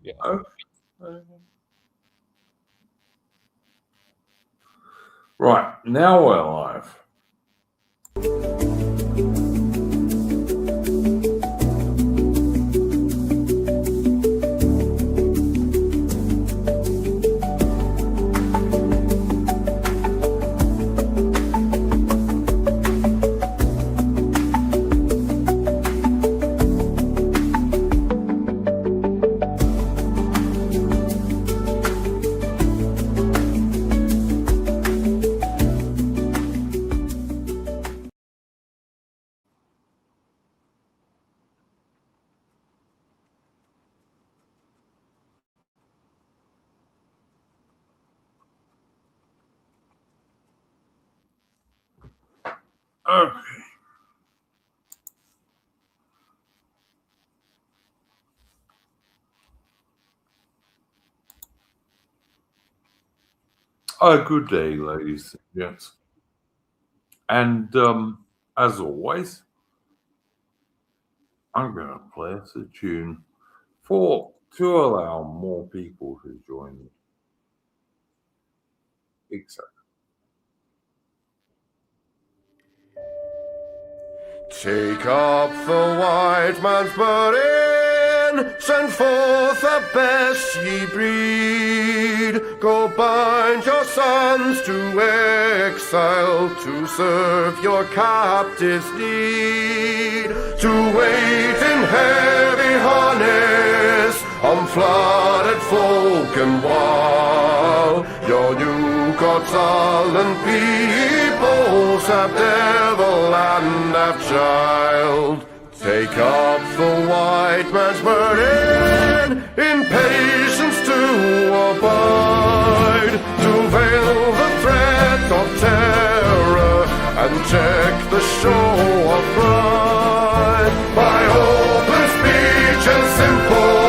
Yeah. Right, now we're live. Okay. Good day, ladies and gents. And as always, I'm going to play us a tune to allow more people to join me. Exactly. Take up the white man's burden, send forth the best ye breed. Go bind your sons to exile, to serve your captives' need, to wait in heavy harness on flooded folk and wall. Your new God's sullen peoples have devil and have child. Take up the white man's burden, in patience to abide, to veil the threat of terror and check the show of pride. By open speech and simple,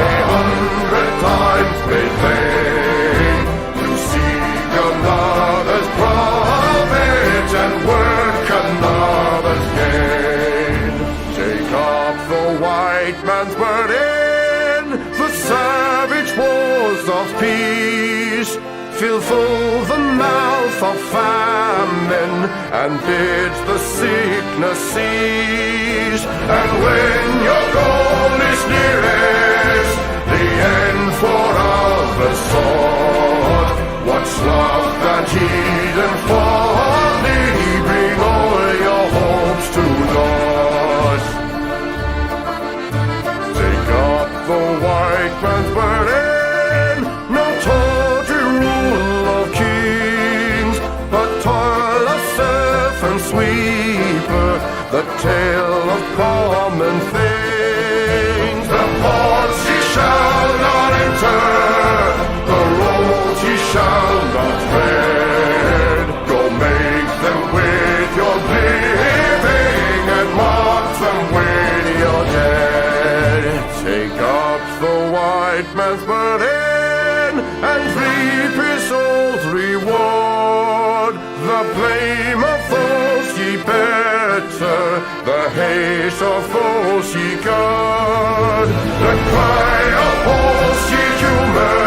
100 times made vain, to seek another's profit and work another's gain. Take up the white man's burden, the savage wars of peace. Fill full the mouth of famine and bid the sickness cease. And when your goal is nearest, the end for others sought, what's love and heed and folly, bring all your hopes to naught. Take up the white man's burden, no tawdry rule of kings, but toil of servant sweeper, the tale of common things. The ports ye shall not enter, the roads ye shall not tread. Go make them with your living and mark them with your dead. Take up the white man's burden and reap his old reward. The blame of those ye better, the hate of those ye guard. The cry of those ye humor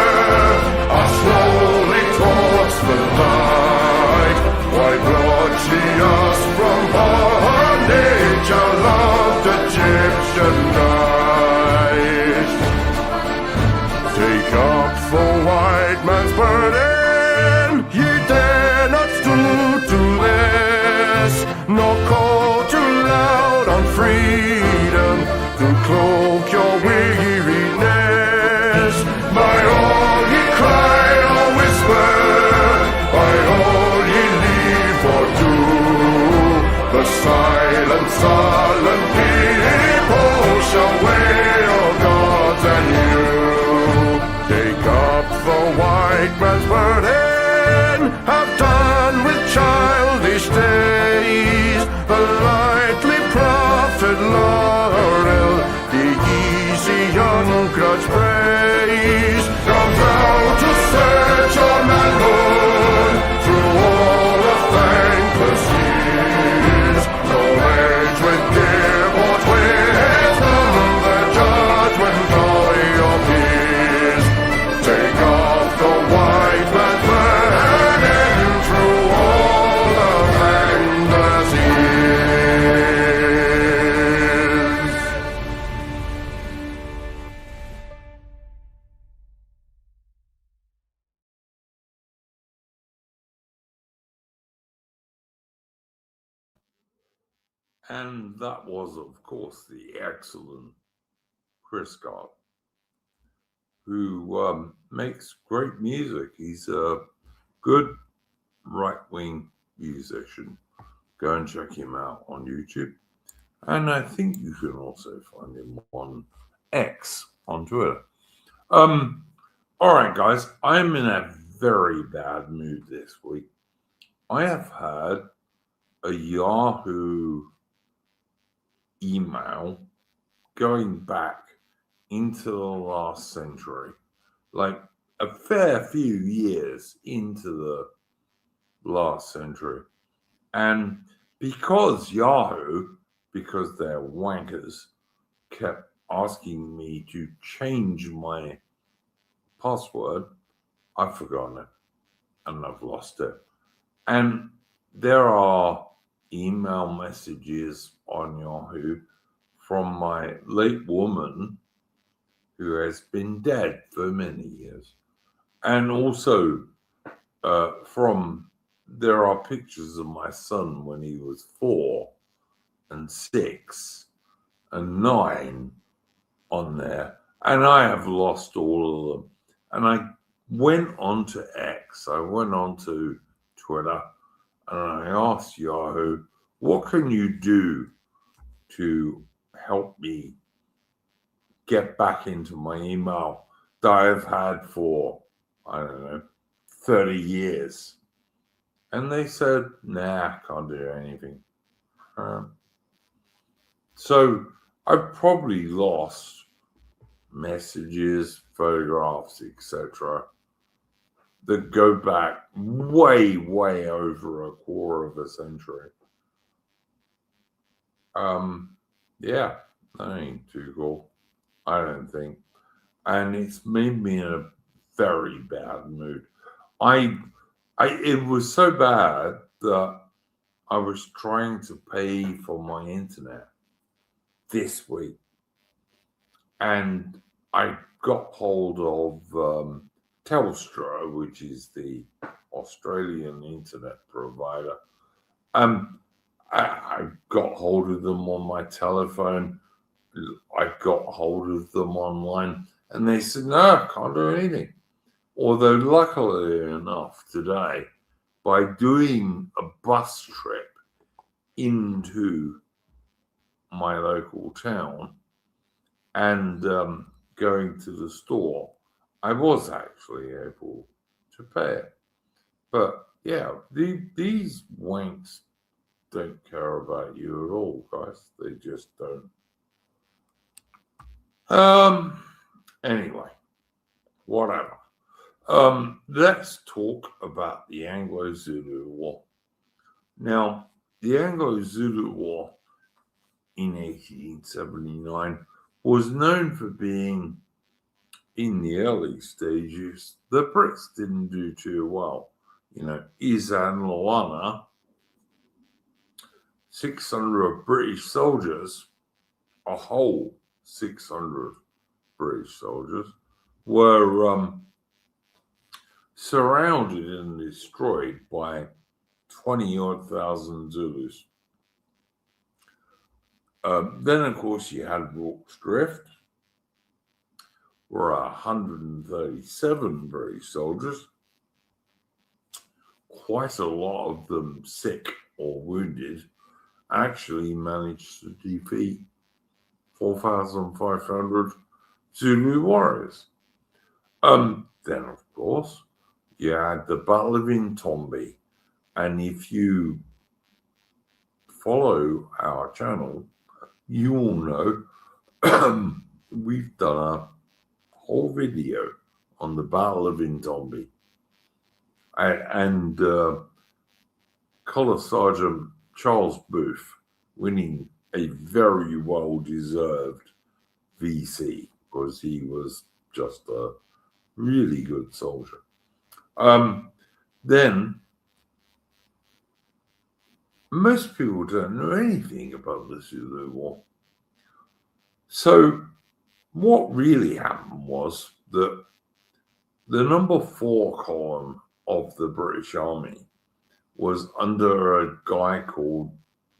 are slowly towards the light. Why brought ye us from bondage, a loved Egyptian night? Take up the white man's burden, ye dare not stoop to less, nor call too loud on freedom to cloak your weariness. By all ye cry or whisper, by all ye leave or do, the silent, sullen people shall wail God's and you. Take up the white man's burden, have done with childish days, the lightly profit laurel, the easy young grudge praise. Come thou to search your manhood through all of thankless years. No age with give or wisdom, the judgment of your peers. And that was, of course, the excellent Chris Scott, who makes great music. He's a good right-wing musician. Go and check him out on YouTube. And I think you can also find him on X on Twitter. All right, guys, I'm in a very bad mood this week. I have had a Yahoo email going back into the last century, like a fair few years into the last century. And because Yahoo, because they're wankers, kept asking me to change my password, I've forgotten it and I've lost it. And there are email messages on Yahoo from my late woman who has been dead for many years. And also there are pictures of my son when he was 4 and 6 and 9 on there. And I have lost all of them. And I went on to X, I went on to Twitter, and I asked Yahoo, what can you do to help me get back into my email that I've had for, I don't know, 30 years? And they said, nah, can't do anything. So I've probably lost messages, photographs, etc., that go back way, way over a quarter of a century. Yeah, that ain't too cool, I don't think. And it's made me in a very bad mood. It was so bad that I was trying to pay for my internet this week, and I got hold of Telstra, which is the Australian internet provider. I got hold of them on my telephone. I got hold of them online, and they said, no, I can't do anything. Although luckily enough today, by doing a bus trip into my local town and going to the store, I was actually able to pay it. But yeah, these wanks don't care about you at all, guys. They just don't. Anyway, whatever. Let's talk about the Anglo-Zulu War. Now, the Anglo-Zulu War in 1879 was known for being, in the early stages, the Brits didn't do too well. You know, Isa and Luana, 600 British soldiers, a whole 600 British soldiers, were surrounded and destroyed by 20-odd thousand Zulus. Then, of course, you had Rorke's Drift, where 137 British soldiers, quite a lot of them sick or wounded, actually managed to defeat 4,500 Zulu warriors. Then, of course, you had the Battle of Intombi. And if you follow our channel, you will know we've done a whole video on the Battle of Intombi. And Colour Sergeant Charles Booth winning a very well-deserved VC because he was just a really good soldier. Then, most people don't know anything about the Zulu War. So what really happened was that the number 4 column of the British Army was under a guy called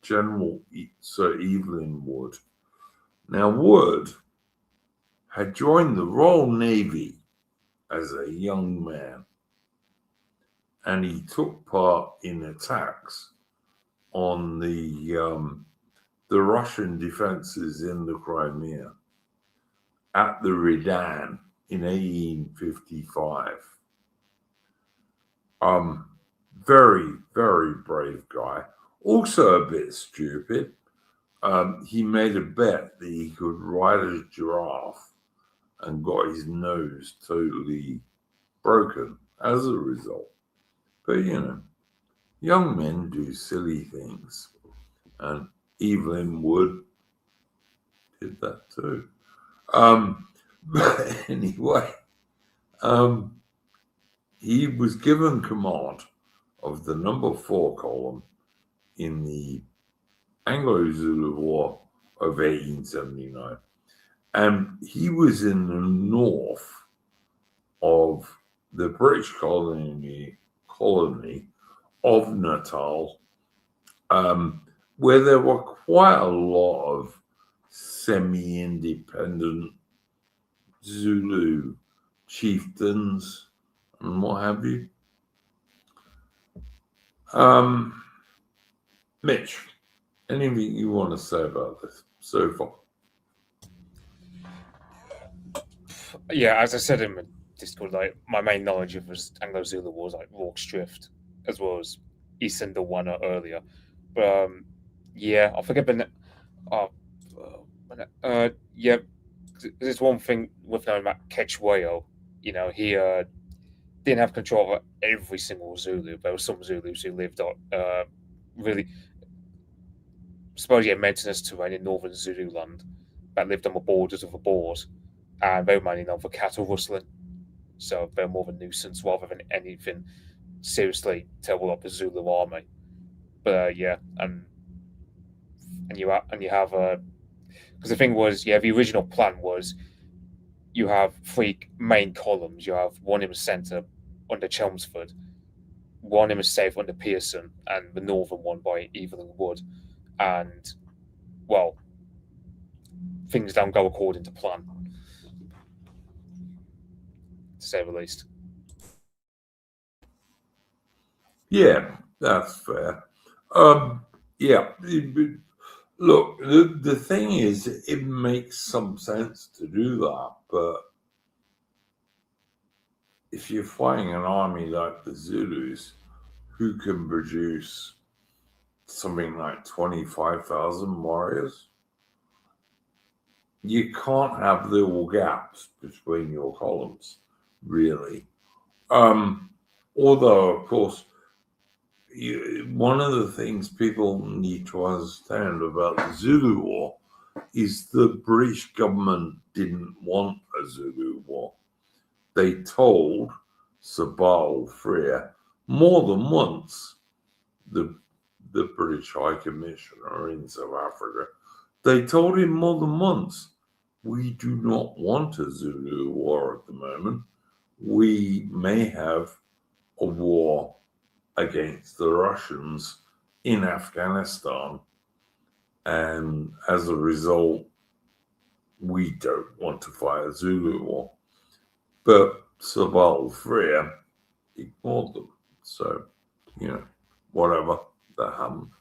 General Sir Evelyn Wood. Now, Wood had joined the Royal Navy as a young man, and he took part in attacks on the Russian defenses in the Crimea at the Redan in 1855. Very, very brave guy. Also a bit stupid. He made a bet that he could ride a giraffe and got his nose totally broken as a result. But young men do silly things, and Evelyn Wood did that too. But anyway, he was given command of the number 4 column in the Anglo-Zulu War of 1879. And he was in the north of the British colony of Natal, where there were quite a lot of semi-independent Zulu chieftains and what have you. Mitch, anything you want to say about this so far? Yeah, as I said in my Discord, like my main knowledge of was Anglo-Zulu Wars, like Rorke's Drift, as well as Eastern Dawana earlier. But yeah, I forget the yeah, there's one thing with knowing about Ketchwayo. He didn't have control over every single Zulu. There were some Zulus who lived on really, suppose he had maintenance terrain in northern Zululand that lived on the borders of the Boers, and they were mainly known for cattle rustling. So they're more of a nuisance rather than anything seriously terrible up the Zulu army. But yeah, and you have because the thing was, yeah, the original plan was you have 3 main columns. You have one in the centre under Chelmsford, one in the south under Pearson, and the northern one by Evelyn Wood. And well, things don't go according to plan, to say the least. Yeah, that's fair. Yeah, look, the thing is, it makes some sense to do that, but if you're fighting an army like the Zulus, who can produce something like 25,000 warriors, you can't have little gaps between your columns, really. Although, of course, one of the things people need to understand about the Zulu War is the British government didn't want a Zulu War. They told Sir Freer more than once, the British High Commissioner in South Africa, they told him more than once, we do not want a Zulu War at the moment. We may have a war against the Russians in Afghanistan, and as a result, we don't want to fight a Zulu War. But Sir Freer ignored them. So, whatever that happened.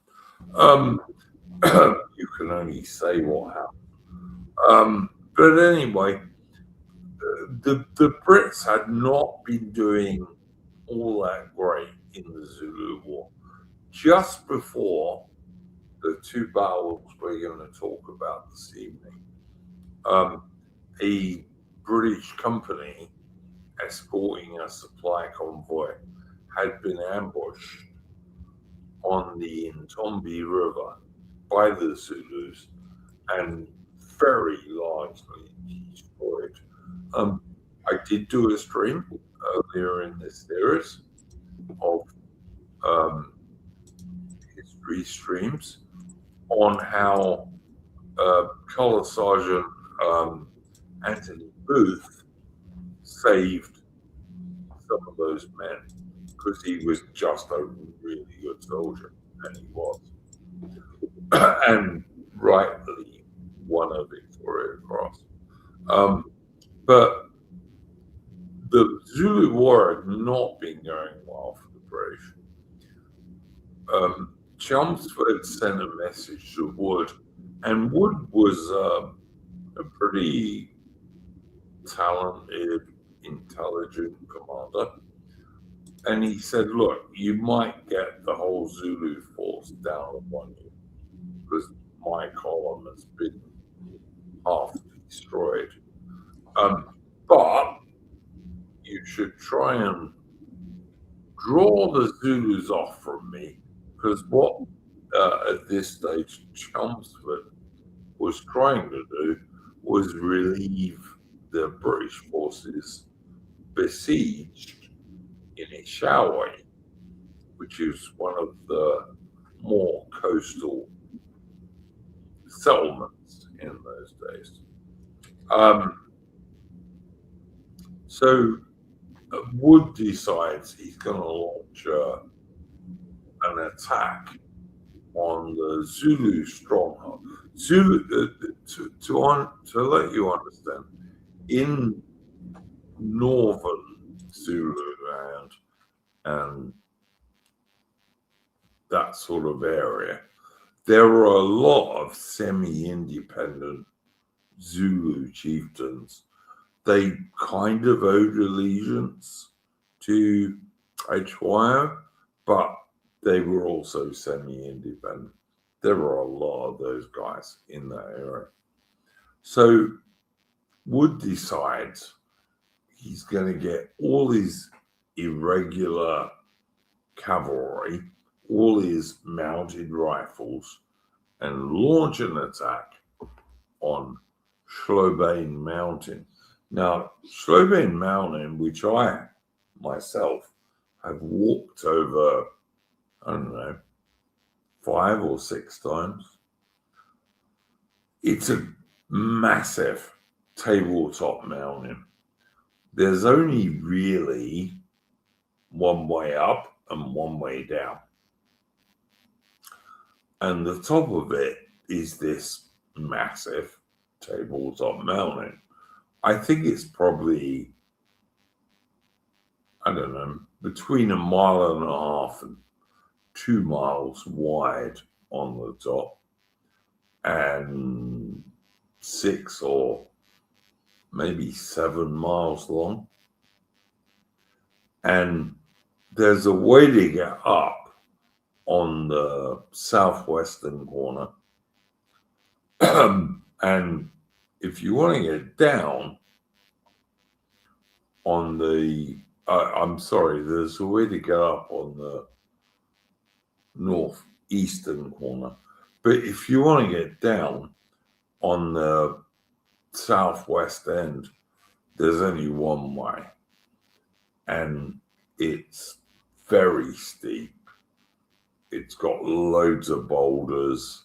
You can only say what happened. But anyway, the Brits had not been doing all that great in the Zulu War. Just before the 2 battles we're going to talk about this evening, a British company escorting a supply convoy had been ambushed on the Ntombi River by the Zulus and very largely destroyed. I did do a stream earlier in this series of history streams on how Colour Sergeant Anthony Booth saved some of those men because he was just a really good soldier, and he was. and rightly won a Victoria Cross. But the Zulu War had not been going well for the British. Chelmsford sent a message to Wood, and Wood was a pretty talented, intelligent commander. And he said, look, you might get the whole Zulu force down upon you because my column has been half destroyed. But you should try and draw the Zulus off from me, because what at this stage Chelmsford was trying to do was relieve the British forces besieged in Ishawi, which is one of the more coastal settlements in those days. So Wood decides he's going to launch an attack on the Zulu stronghold. Zulu, to let you understand, in northern Zululand and that sort of area, there were a lot of semi-independent Zulu chieftains. They kind of owed allegiance to Hwaya, but they were also semi-independent. There were a lot of those guys in that area. So Wood decides he's going to get all his irregular cavalry, all his mounted rifles, and launch an attack on Hlobane Mountain. Now, Hlobane Mountain, which I myself have walked over, I don't know, 5 or 6 times. It's a massive tabletop mountain. There's only really one way up and one way down. And the top of it is this massive tabletop mountain. I think it's probably, I don't know, between 1.5 miles and 2 miles wide on the top and 6 or maybe 7 miles long. And there's a way to get up on the southwestern corner. And if you want to get down on the, I'm sorry, there's a way to get up on the northeastern corner. But if you want to get down on the southwest end, there's only one way. And it's very steep. It's got loads of boulders.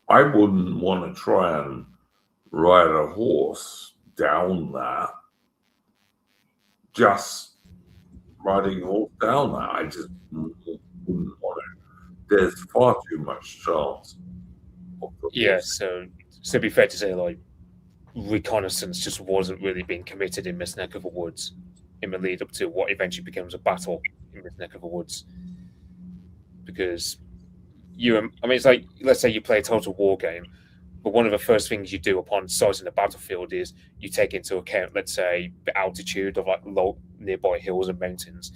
I wouldn't want to try and ride a horse down that. Just riding a horse down that, I just wouldn't want it. There's far too much chance. Yeah, so it'd be fair to say, like, reconnaissance just wasn't really being committed in this neck of the woods in the lead up to what eventually becomes a battle in this neck of the woods. Because it's like, let's say you play a total war game, but one of the first things you do upon sizing the battlefield is you take into account, let's say, the altitude of like low nearby hills and mountains.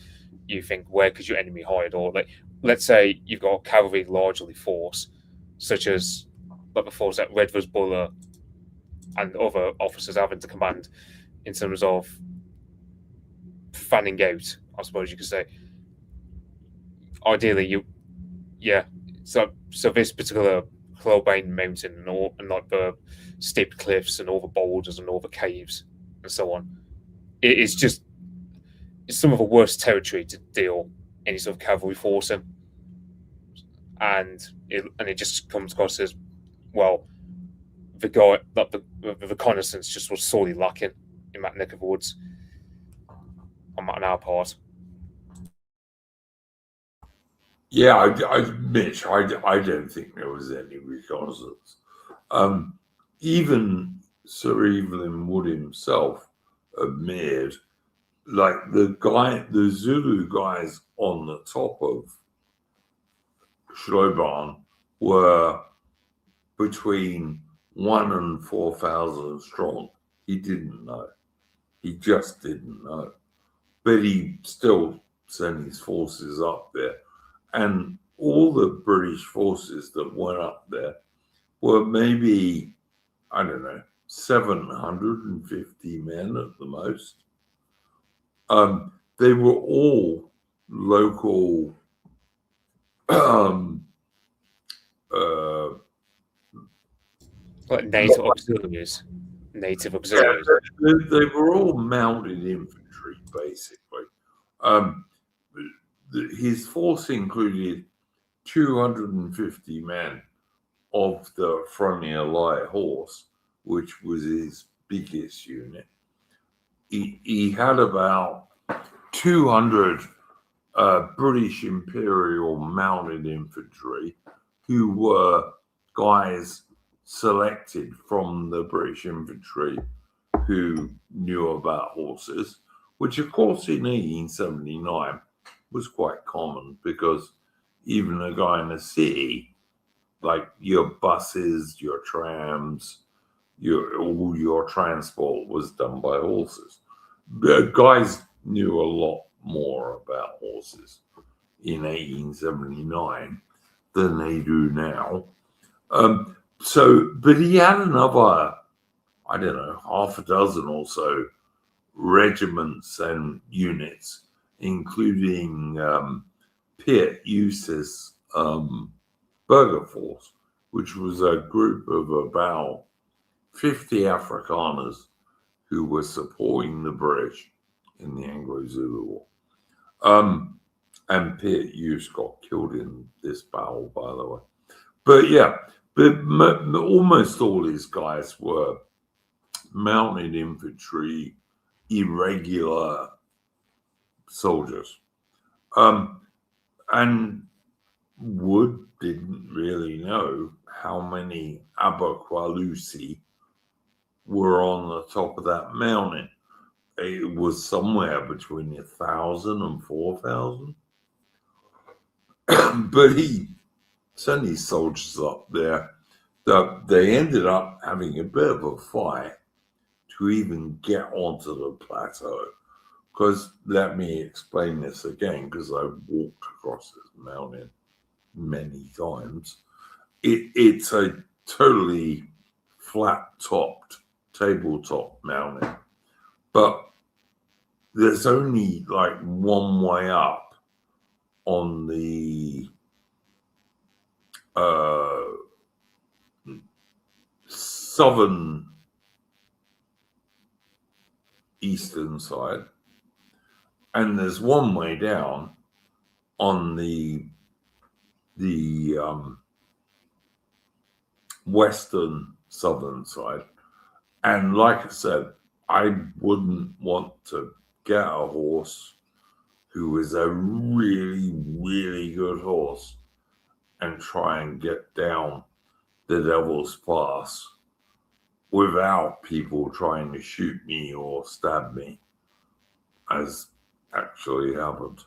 You think, where could your enemy hide? Or like, let's say you've got a cavalry largely force, such as like the force that Redvers Buller and other officers having to command in terms of fanning out, I suppose you could say. Ideally, So this particular Hlobane Mountain and like the steep cliffs and all the boulders and all the caves and so on, it's some of the worst territory to deal any sort of cavalry force in, and it just comes across as, well, the reconnaissance just was sorely lacking in that neck of the woods on our part. Yeah, Mitch, I don't think there was any reconnaissance. Even Sir Evelyn Wood himself admitted, like the Zulu guys on the top of Hlobane were between 1 and 4,000 strong. He didn't know. He just didn't know. But he still sent his forces up there. And all the British forces that went up there were maybe, I don't know, 750 men at the most. They were all local Like native auxiliaries. Native auxiliaries. they were all mounted infantry, basically. His force included 250 men of the Frontier Light Horse, which was his biggest unit. He had about 200 British Imperial mounted infantry who were guys selected from the British infantry who knew about horses, which of course in 1879 was quite common because even a guy in a city, like your buses, your trams, all your transport was done by horses. The guys knew a lot more about horses in 1879 than they do now. But he had another, I don't know, half a dozen or so regiments and units, including Piet Eustace Burger Force, which was a group of about 50 Afrikaners who were supporting the British in the Anglo-Zulu War. And Piet Eustace got killed in this battle, by the way. But yeah, almost all his guys were mounted infantry, irregular soldiers. And Wood didn't really know how many Abergwalusi were on the top of that mountain. It was somewhere between 1,000 and 4,000. But he sent his soldiers up there. They ended up having a bit of a fight to even get onto the plateau. Because let me explain this again, because I've walked across this mountain many times. It's a totally flat-topped tabletop mountain, but there's only like one way up on the southern eastern side, and there's one way down on the western southern side. And like I said, I wouldn't want to get a horse who was a really, really good horse and try and get down the Devil's Pass without people trying to shoot me or stab me, as actually happened.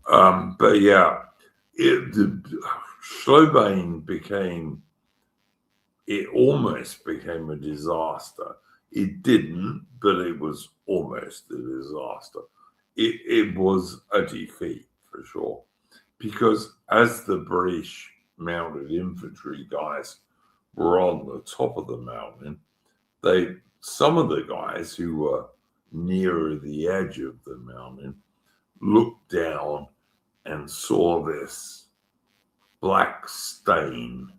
But yeah, Hlobane almost became a disaster. It didn't, but it was almost a disaster. It was a defeat for sure, because as the British mounted infantry guys were on the top of the mountain, some of the guys who were nearer the edge of the mountain looked down and saw this black stain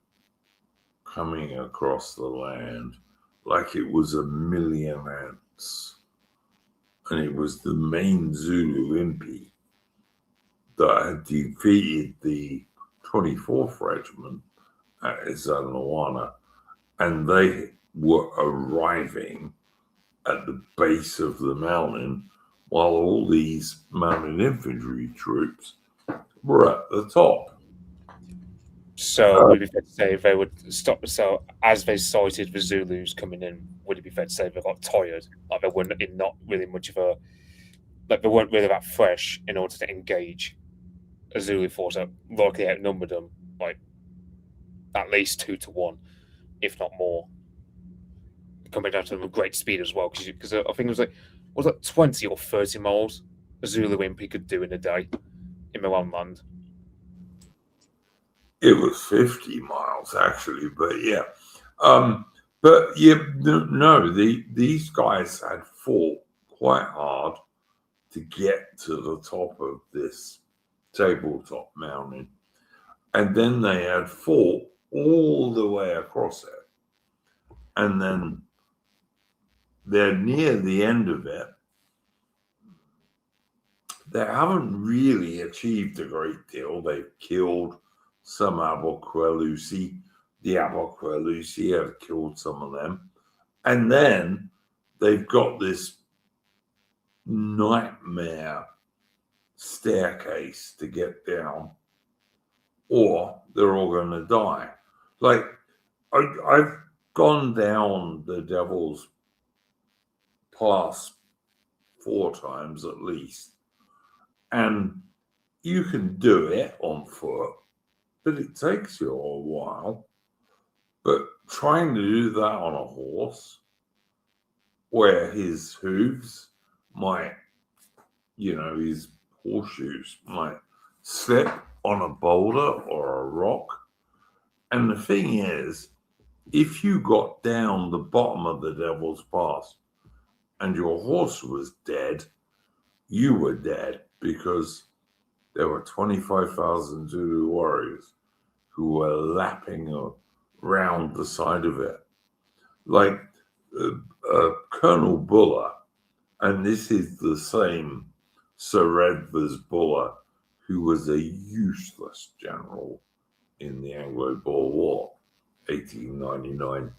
coming across the land like it was 1,000,000 ants. And it was the main Zulu impi that had defeated the 24th Regiment at Izanawana, and they were arriving at the base of the mountain while all these mounted infantry troops were at the top. So would it be fair to say they would stop? So as they sighted the Zulus coming in, would it be fair to say they got tired? Like they weren't in not really much of a like they weren't really that fresh in order to engage a Zulu force that likely outnumbered them like at least 2-1, if not more. Coming down to them with great speed as well, because I think it was like 20 or 30 miles a Zulu imp could do in a day in their own land. It was 50 miles actually, but yeah. But yeah, no, these guys had fought quite hard to get to the top of this tabletop mountain. And then they had fought all the way across it. And then they're near the end of it. They haven't really achieved a great deal. They've killed some Aberquelusi. The Aberquelusi have killed some of them. And then they've got this nightmare staircase to get down, or they're all going to die. Like, I've gone down the Devil's Pass 4 times at least, and you can do it on foot, but it takes you a while. But trying to do that on a horse, where his hooves might, his horseshoes might slip on a boulder or a rock. And the thing is, if you got down the bottom of the Devil's Pass and your horse was dead, you were dead, because there were 25,000 Zulu warriors who were lapping around the side of it. Like Colonel Buller, and this is the same Sir Redvers Buller, who was a useless general in the Anglo-Boer War, 1899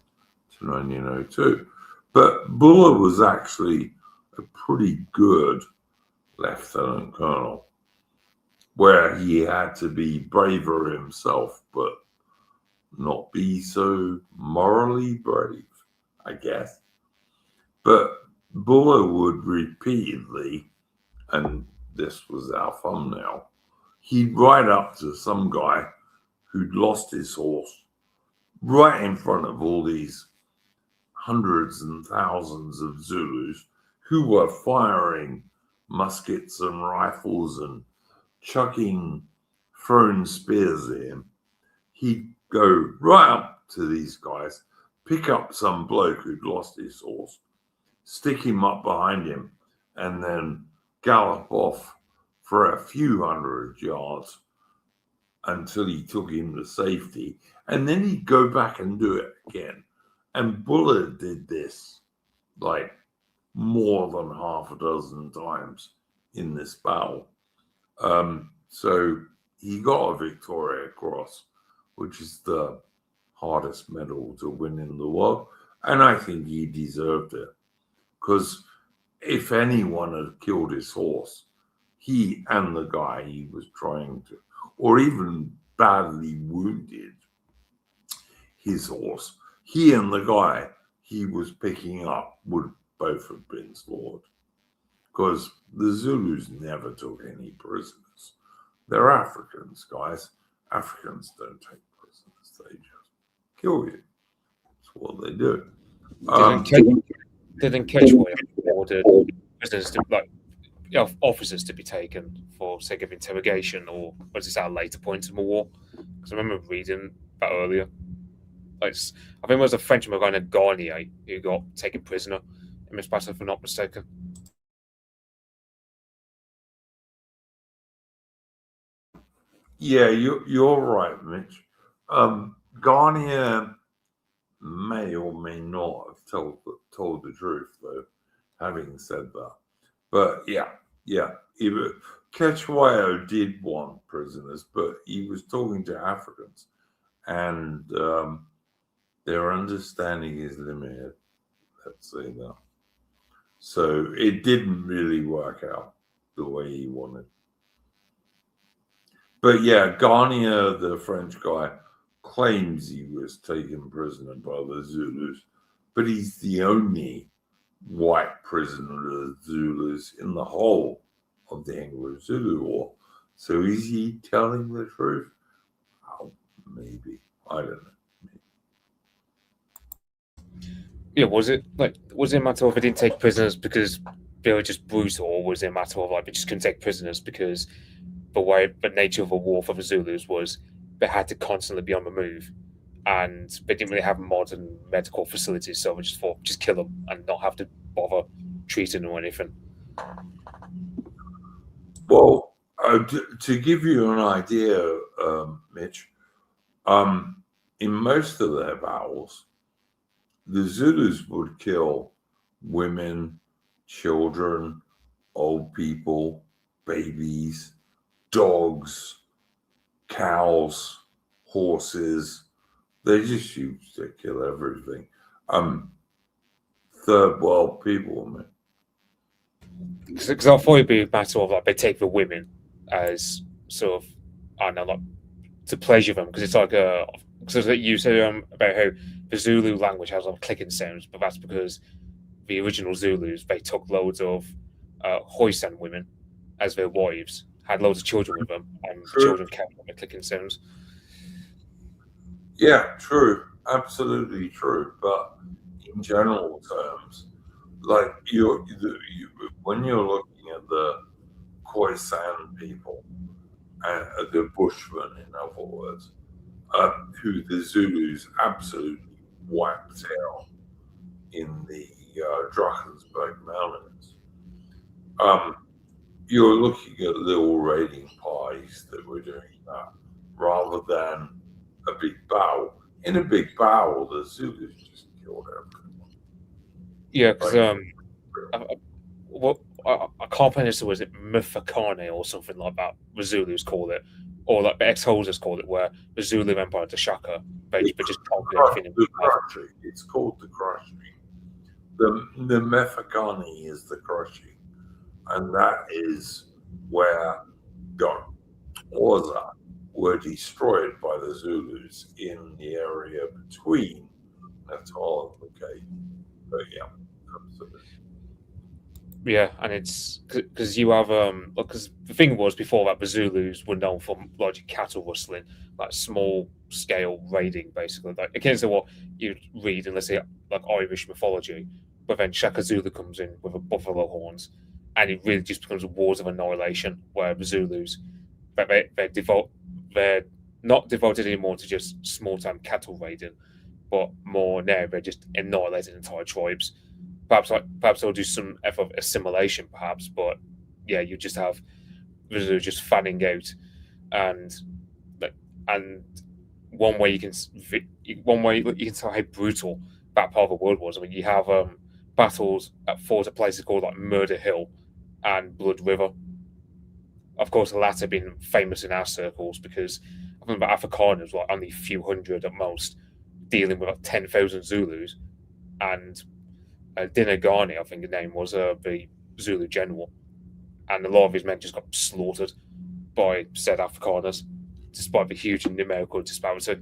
to 1902. But Buller was actually a pretty good lieutenant colonel, where he had to be braver himself, but not be so morally brave, I guess. But Buller would repeatedly, and this was our thumbnail, he'd ride up to some guy who'd lost his horse right in front of all these hundreds and thousands of Zulus who were firing muskets and rifles and chucking thrown spears at him. He'd go right up to these guys, pick up some bloke who'd lost his horse, stick him up behind him, and then gallop off for a few hundred yards until he took him to safety. And then he'd go back and do it again. And Buller did this like more than half a dozen times in this battle. So he got a Victoria Cross, which is the hardest medal to win in the world. And I think he deserved it, because if anyone had killed his horse, he and the guy he was trying to, or even badly wounded his horse, he and the guy he was picking up would both have been slaughtered, because the Zulus never took any prisoners. They're Africans, guys. Africans don't take prisoners. They just kill you. That's what they do. Didn't Ketchway ordered prisoners to, officers to be taken for sake of interrogation, or was this at a later point in the war? Because I remember reading that earlier. I think it was a Frenchman guy named Garnier who got taken prisoner in this battle, if I'm not mistaken. Yeah, you're right, Mitch. Garnier may or may not have told the truth, though, having said that. But yeah. Ketchwayo did want prisoners, but he was talking to Africans, and their understanding is limited, let's say that. So it didn't really work out the way he wanted. But yeah, Garnier, the French guy, claims he was taken prisoner by the Zulus, but he's the only white prisoner of the Zulus in the whole of the Anglo-Zulu War. So is he telling the truth? Oh, maybe. I don't know. Yeah, was it a matter of they didn't take prisoners because they were just brutal, or was it a matter of like they just couldn't take prisoners because the nature of a war for the Zulus was they had to constantly be on the move, and they didn't really have modern medical facilities, so we just thought just kill them and not have to bother treating them or anything. Well, to give you an idea, Mitch, in most of their battles, the Zulus would kill women, children, old people, babies, dogs, cows, horses. They just used to kill everything. Third world people, man. Because I thought it'd be a matter of like they take the women as sort of, I don't know, like to pleasure them, because it's like because you said about how the Zulu language has like clicking sounds, but that's because the original Zulus, they took loads of Khoisan women as their wives, had loads of children with them, and the children kept on the clicking sounds. Yeah, true, absolutely true. But in general terms, like when you're looking at the Khoisan people, the Bushmen, in other words, who the Zulus absolutely wiped out in the Drakensberg Mountains. You're looking at little raiding parties that were doing that rather than a big battle. In a big battle, the Zulus just killed everyone. Yeah, because I can't pronounce it. Was it Mufakane or something like that? The Zulus call it, or like the ex-holders call it, where the Zulu Empire, the Shaka, they just conquered everything. The crushing. It's called the crushing. The Mefakani is the crushing, and that is where Don Orza were destroyed by the Zulus in the area between Natal and the Cape. But yeah, absolutely. Yeah, and it's because you have because the thing was before that the Zulus were known for largely cattle rustling, like small scale raiding, basically, like against what you read in, let's say, like Irish mythology. But then Shaka Zulu comes in with a buffalo horns, and it really just becomes wars of annihilation, where the Zulus they're not devoted anymore to just small time cattle raiding, but more now they're just annihilating entire tribes. Perhaps they'll do some effort of assimilation, perhaps, but yeah, you just have Zulu just fanning out, and one way you can tell how brutal that part of the world was. I mean, you have battles at four places called like Murder Hill and Blood River. Of course, the latter being famous in our circles because I think about Afrikaners were like only a few hundred at most, dealing with like 10,000 Zulus, and Dinagani, I think the name was, the Zulu general, and a lot of his men just got slaughtered by said Afrikaners, despite the huge numerical disparity.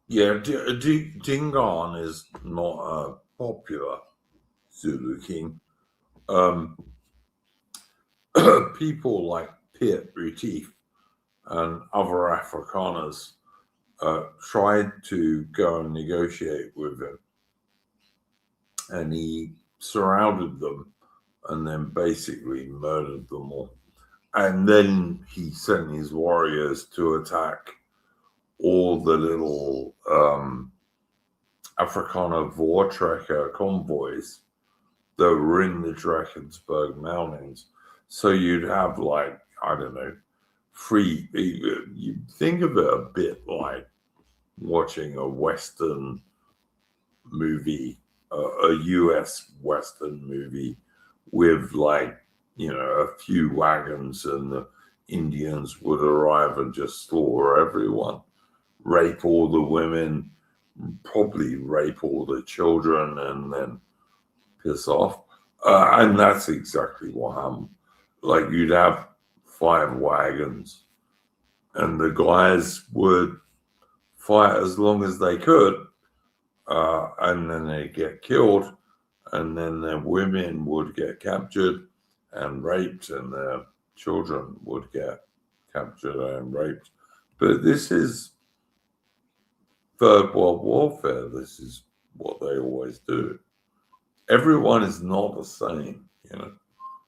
Yeah, Dingaan is not a popular Zulu king. People like Piet Retief and other Afrikaners tried to go and negotiate with him, and he surrounded them and then basically murdered them all. And then he sent his warriors to attack all the little Afrikaner Voortrekker convoys that were in the Drakensberg Mountains. So you'd have, like, I don't know, you think of it a bit like watching a Western movie, a US Western movie with, like, you know, a few wagons, and the Indians would arrive and just slaughter everyone, rape all the women, probably rape all the children, and then piss off. And that's exactly what happened. like you'd have 5 wagons, and the guys would fight as long as they could, and then they'd get killed, and then their women would get captured and raped, and their children would get captured and raped. But this is Third World Warfare. This is what they always do. Everyone is not the same, you know.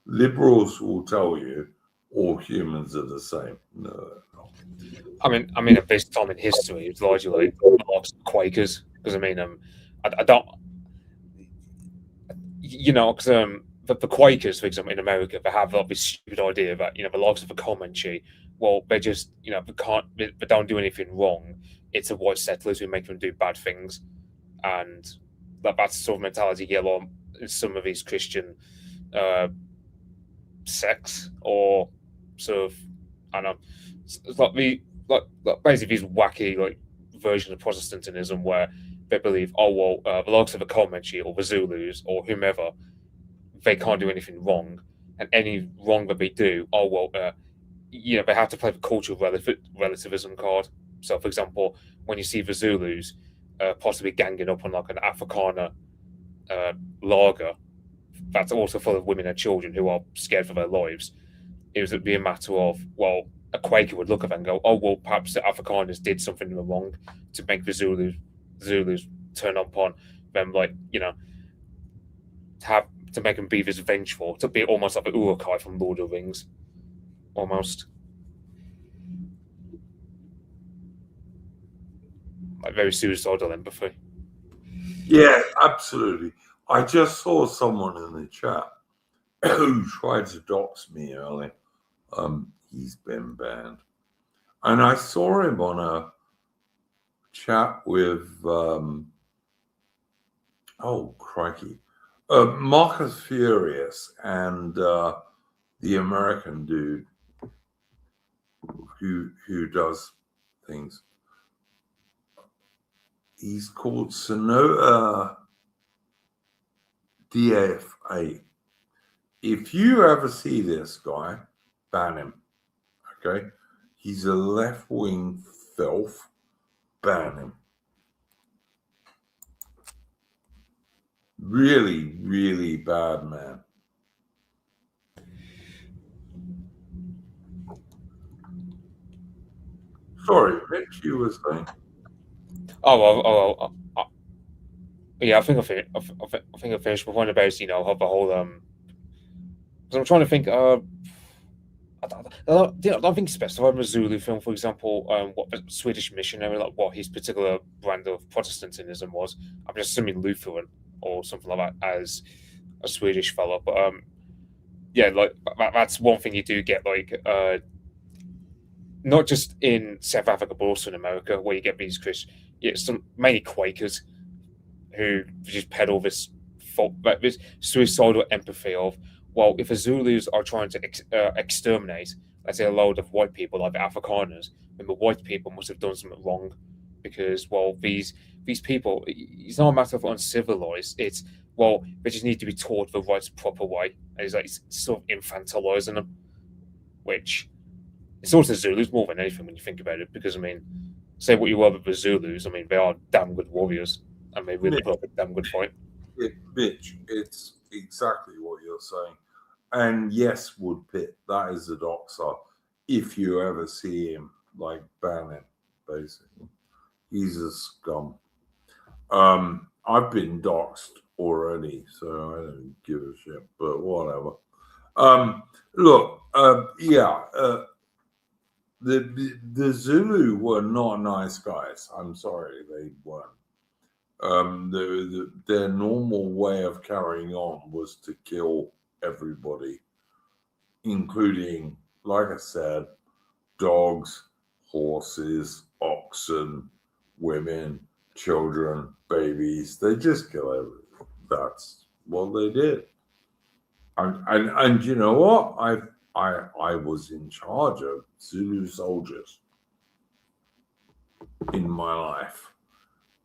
Liberals will tell you all humans are the same. No, they're not. I mean, at this time in history, it's largely like the Quakers, because I mean, I don't, you know, because the Quakers, for example, in America, they have like this stupid idea that, you know, the likes of the Comanche, well, they just, you know, they don't do anything wrong. It's the white settlers who make them do bad things, and that's the sort of mentality you get on in some of these Christian sects, or sort of, I don't know, it's like basically these wacky like version of Protestantism where they believe, oh well, the likes of the Comanche or the Zulus or whomever, they can't do anything wrong, and any wrong that they do, oh well, you know, they have to play the cultural relativism card. So, for example, when you see the Zulus possibly ganging up on like an Afrikaner lager that's also full of women and children who are scared for their lives, it would be a matter of, well, a Quaker would look at that and go, oh, well, perhaps the Afrikaners did something wrong to make the Zulus turn upon them, like, you know, to make them be this vengeful, to be almost like the Urukai from Lord of the Rings, almost. Like very suicidal empathy. Yeah, absolutely. I just saw someone in the chat who tried to dox me earlier. He's been banned. And I saw him on a chat with, oh, crikey, Marcus Furious and the American dude who does things. He's called Sonota DFA. If you ever see this guy, ban him. Okay? He's a left-wing filth. Ban him. Really, really bad man. Sorry, Rich, you were saying? Yeah, I think I finished my point about, you know, how the whole because I'm trying to think. I don't think specified in a Zulu film, for example, what the Swedish missionary, like what his particular brand of Protestantism was. I'm just assuming Lutheran or something like that as a Swedish fellow, but yeah, like that's one thing you do get, like not just in South Africa but also in America, where you get these mainly Quakers who just peddle this suicidal empathy of, well, if the Zulus are trying to exterminate, let's say, a load of white people like the Afrikaners, then the white people must have done something wrong, because, well, these people, it's not a matter of uncivilized. It's, well, they just need to be taught the right proper way. And it's sort of infantilizing them, which it's also Zulus more than anything when you think about it. Because I mean, say what you will about the Zulus, I mean, they are damn good warriors, and they really put up a damn good fight. Mitch, it's exactly what you're saying. And yes, Woodpit, that is a doxer. If you ever see him, like, ban him, basically. He's a scum. I've been doxed already, so I don't give a shit, but whatever. Look, the Zulu were not nice guys. I'm sorry, they weren't. Their normal way of carrying on was to kill everybody, including, like I said, dogs, horses, oxen, women, children, babies. They just kill everything. That's what they did. And you know what? I was in charge of Zulu soldiers in my life,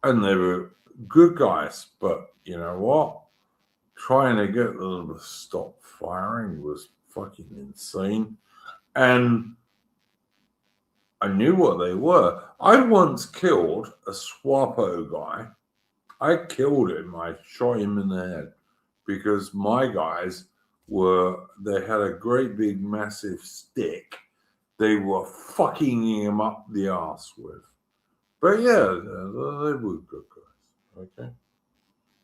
and they were good guys. But you know what? Trying to get them to stop firing was fucking insane. And I knew what they were. I once killed a Swapo guy. I killed him. I shot him in the head because my guys they had a great big massive stick they were fucking him up the arse with. But yeah, they were good guys. Okay.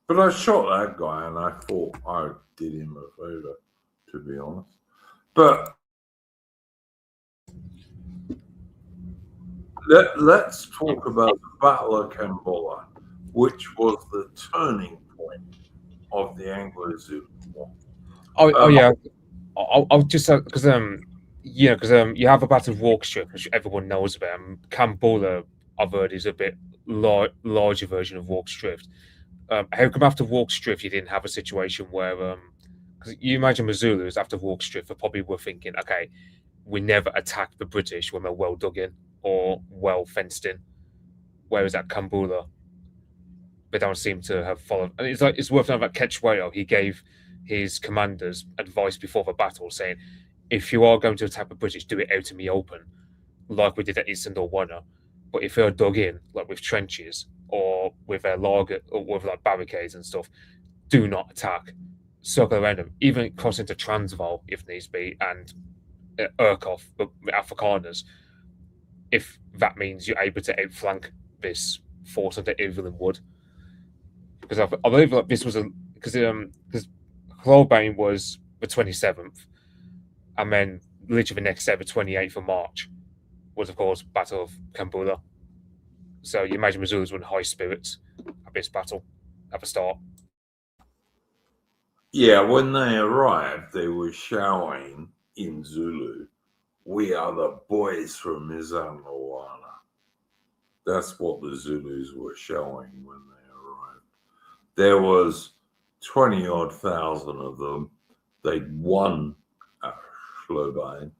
But I shot that guy and I thought I did him a favor, to be honest. But let's talk about the Battle of Kambula, which was the turning point of the Anglo-Zulu War. Yeah. I'll just because you have a battle of Walk Strip, which everyone knows about. Kambula, I've heard, is a bit larger version of Walk Strip. How come after Walk Strip you didn't have a situation where because you imagine the Zulus after Walk Strip probably were thinking, okay, we never attacked the British when they're well dug in or well fenced in, whereas at Kambula they don't seem to have followed. And it's worth noting that Ketchwayo, he gave his commanders advice before the battle saying, if you are going to attack the British, do it out in the open, like we did at Eastern Dorwana. But if they're dug in, like with trenches or with a lager or with like barricades and stuff, do not attack. Circle around them, even cross into Transvaal if needs be, and Urkov, the Afrikaners, if that means you're able to outflank this force under Evelyn Wood. Because I believe like this was because Hlobane was the 27th, and then literally the next day, the 28th of March, was of course Battle of Kambula. So you imagine the Zulus were in high spirits at this battle at the start. Yeah, when they arrived, they were shouting in Zulu, "We are the boys from Izanlawana." That's what the Zulus were shouting when they arrived. There was 20-odd thousand of them. They'd won at Hlobane.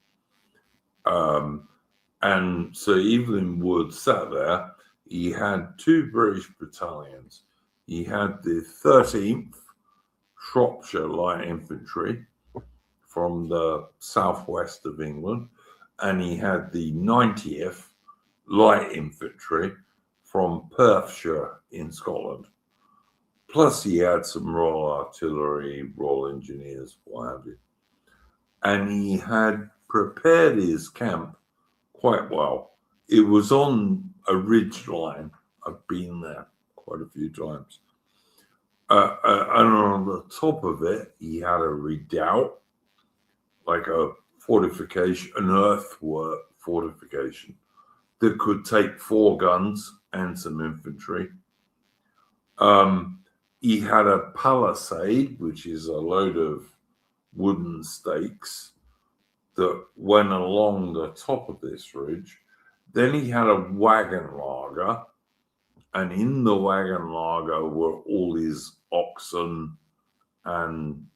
And so Evelyn Wood sat there. He had two British battalions. He had the 13th Shropshire Light Infantry from the southwest of England, and he had the 90th Light Infantry from Perthshire in Scotland. Plus, he had some Royal Artillery, Royal Engineers, what have you. And he had prepared his camp quite well. It was on a ridge line. I've been there quite a few times. And on the top of it, he had a redoubt, like a fortification, an earthwork fortification that could take 4 guns and some infantry. He had a palisade, which is a load of wooden stakes that went along the top of this ridge. Then he had a wagon laager, and in the wagon laager were all his oxen and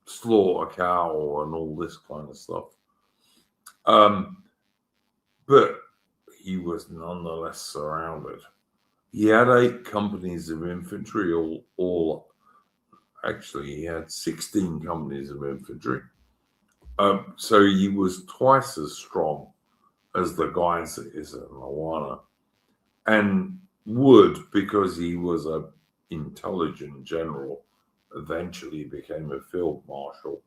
slaughter cow and all this kind of stuff. But he was nonetheless surrounded. He had 8 companies of infantry, actually he had 16 companies of infantry. So he was twice as strong as the guys at Izanlawana. And Wood, because he was an intelligent general, eventually became a field marshal.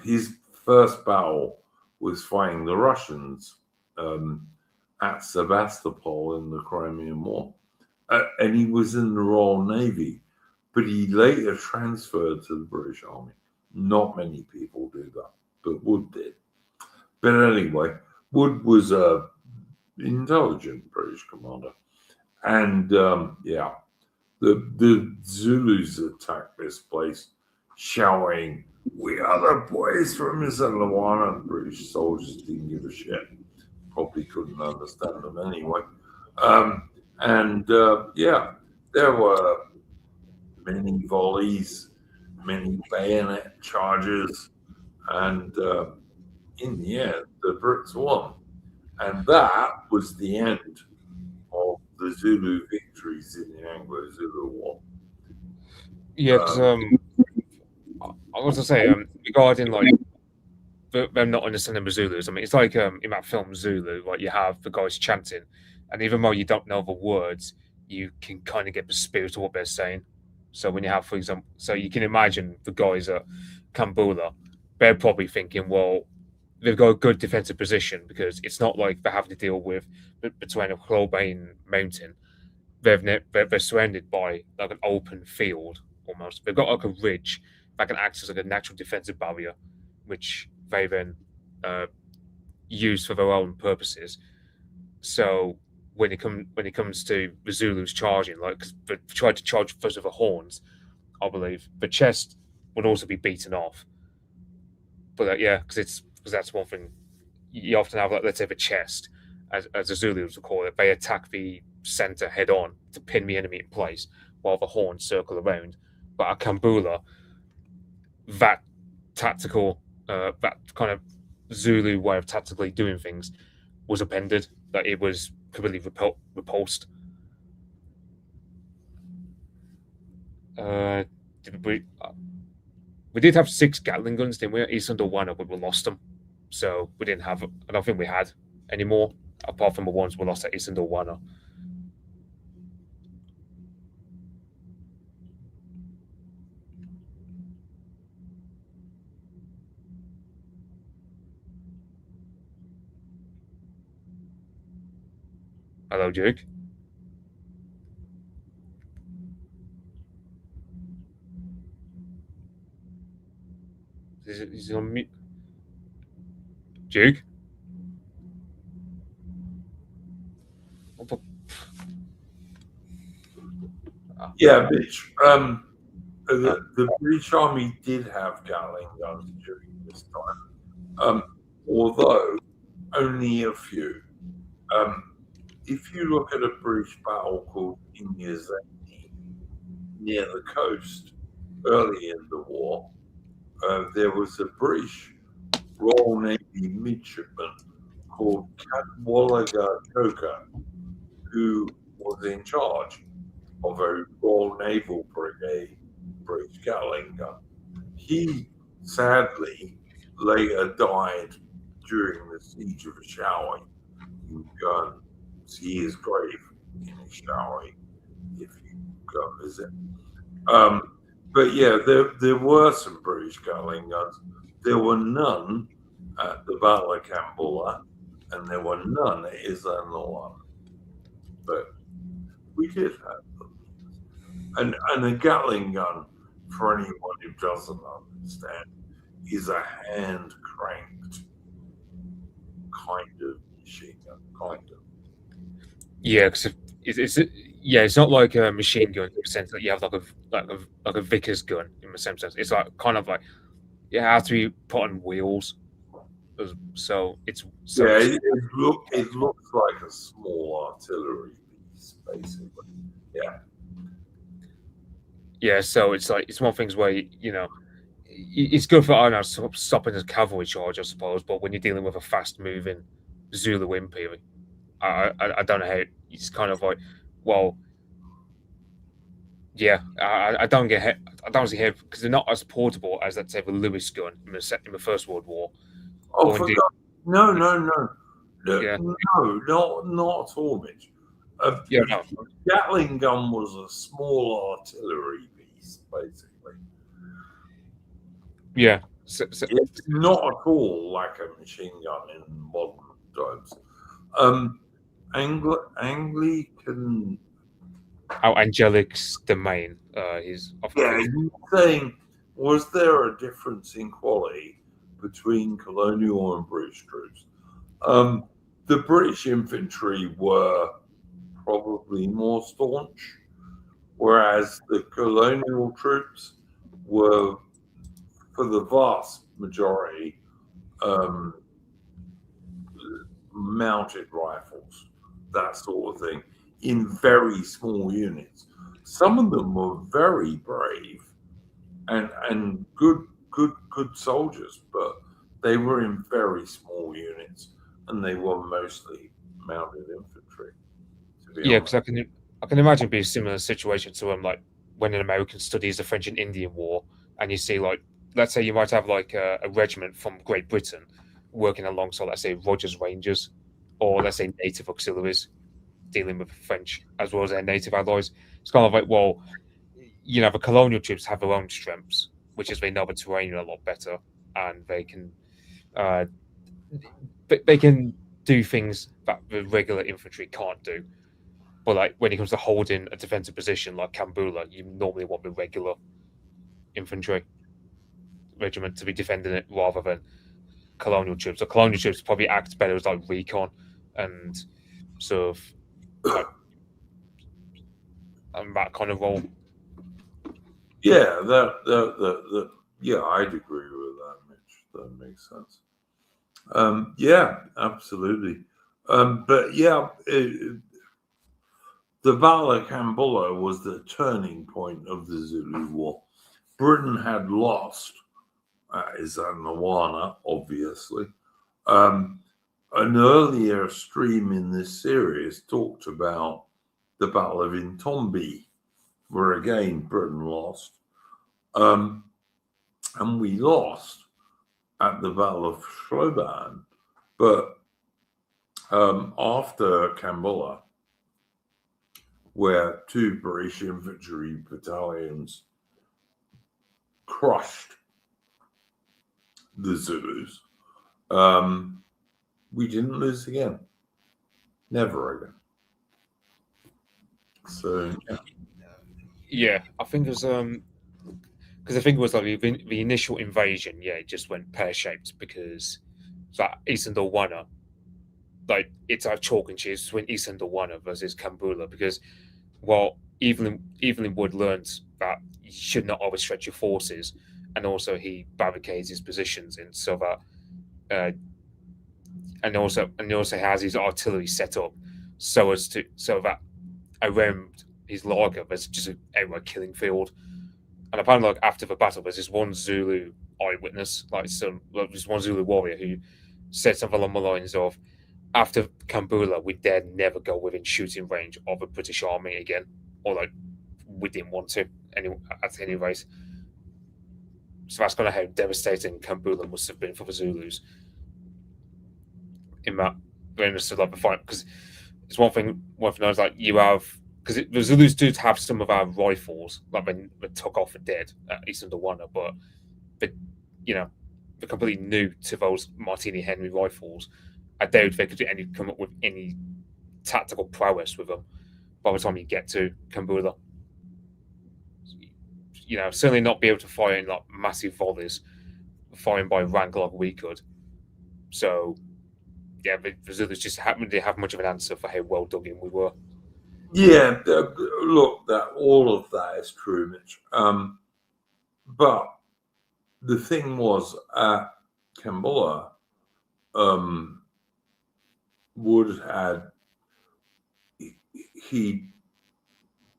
His first battle was fighting the Russians at Sevastopol in the Crimean War. And he was in the Royal Navy, but he later transferred to the British Army. Not many people do that, but Wood did. But anyway, Wood was an intelligent British commander. And yeah, the Zulus attacked this place, shouting, "We are the boys from Izanlawana." British soldiers didn't give a shit. Probably couldn't understand them anyway. Yeah, there were many volleys, many bayonet charges, and in the end, the Brits won. And that was the end of the Zulu victories in the Anglo-Zulu War. Yeah, because I was to say regarding like them not understanding the Zulus. I mean, it's like in that film Zulu, like you have the guys chanting, and even though you don't know the words, you can kind of get the spirit of what they're saying. So when you have, for example, so you can imagine the guys at Kambula, they're probably thinking, well, they've got a good defensive position because it's not like they're having to deal with between a Hlobane mountain. They're surrounded by like an open field almost. They've got like a ridge that can act as like a natural defensive barrier, which they then use for their own purposes. So when it comes to the Zulus charging, like 'cause they tried to charge first of the horns, I believe the chest would also be beaten off. But yeah, because that's one thing you often have, like let's say the chest, as the Zulus would call it, they attack the center head on to pin the enemy in place, while the horns circle around. But at Kambula, that that kind of Zulu way of tactically doing things was upended. That it was completely repulsed. We did have 6 Gatling guns, didn't we? At East Underwater, but we lost them, so we didn't have. I don't think we had any more apart from the ones we lost at East Underwater. Hello, Duke. Is he on mute? Duke? Yeah, Mitch. The British Army did have Gatling guns during this time, although only a few. If you look at a British battle called Inyazani near the coast early in the war, there was a British Royal Navy midshipman called Cadwallader Coker who was in charge of a Royal Naval Brigade British Gatling gun. He sadly later died during the siege of Ashawi. You can see his grave in Ashawi if you go visit. But yeah, there were some British Gatling guns. There were none at the Battle of Kambula, and there were none at Isla. But we did have them. And a Gatling gun, for anyone who doesn't understand, is a hand cranked kind of machine gun, kind of. Yeah, because it's not like a machine gun in the sense that you have like a Vickers gun in the same sense. It's like kind of like it has to be put on wheels. So it's it looks like a small artillery piece, basically. Yeah. Yeah, so it's like it's one of things where it's good for, I don't know, stopping a cavalry charge, I suppose. But when you're dealing with a fast-moving Zulu Imperi, I don't know how it's kind of like, well, yeah, I don't see how because they're not as portable as, let's say, the Lewis gun in the First World War. Oh, no, Yeah. no, not at all, Mitch. No. Gatling gun was a small artillery piece, basically. Yeah. It's not at all like a machine gun in modern times. Anglican. How Angelic's domain is. Yeah, you're saying, was there a difference in quality between colonial and British troops? The British infantry were probably more staunch, whereas the colonial troops were, for the vast majority, mounted rifles, that sort of thing, in very small units. Some of them were very brave and good soldiers, but they were in very small units, and they were mostly mounted infantry. Yeah, because I can imagine being a similar situation to like when an American studies the French and Indian War, and you see like let's say you might have like a regiment from Great Britain working alongside, let's say, Rogers Rangers, or let's say native auxiliaries dealing with French as well as their native allies. It's kind of like, well, the colonial troops have their own strengths, which is they know the terrain a lot better, and uh, they can do things that the regular infantry can't do. But like when it comes to holding a defensive position like Kambula, you normally want the regular infantry regiment to be defending it rather than colonial troops. The colonial troops probably act better as like recon and sort of like, and that kind of role. Yeah, yeah, I'd agree with that, Mitch. That makes sense. Yeah, absolutely. But yeah, the Battle of Kambula was the turning point of the Zulu War. Britain had lost Isandlwana, obviously. An earlier stream in this series talked about the Battle of Intombi, where again Britain lost. And we lost at the Battle of Hlobane. But after Kambula, where 2 British infantry battalions crushed the Zulus, we didn't lose again. Never again. So yeah, I think there's because I think it was like the initial invasion, yeah, it just went pear-shaped because it's like Isandlwana, like it's like chalk and cheese between Isandlwana versus Kambula because Evelyn Wood learned that you should not overstretch your forces, and also he barricades his positions in so that and also has his artillery set up so that around his lager there's just an outright killing field. And apparently, like after the battle, there's this one Zulu eyewitness, this one Zulu warrior who said something along the lines of, "After Kambula, we dared never go within shooting range of a British army again, or like we didn't want to at any rate." So that's kind of how devastating Kambula must have been for the Zulus. In that, they understood like the fight because it's one thing is like you have. Because the Zulus do have some of our rifles, like they took off and dead at Isandlwana, but they're completely new to those Martini Henry rifles. I doubt they could come up with any tactical prowess with them by the time you get to Kambula. Certainly not be able to fire in like massive volleys, firing by rank like we could. So, yeah, the Zulus just didn't have much of an answer for how well dug in we were. yeah, look, that all of that is true, Mitch. But the thing was at Kambula, Wood he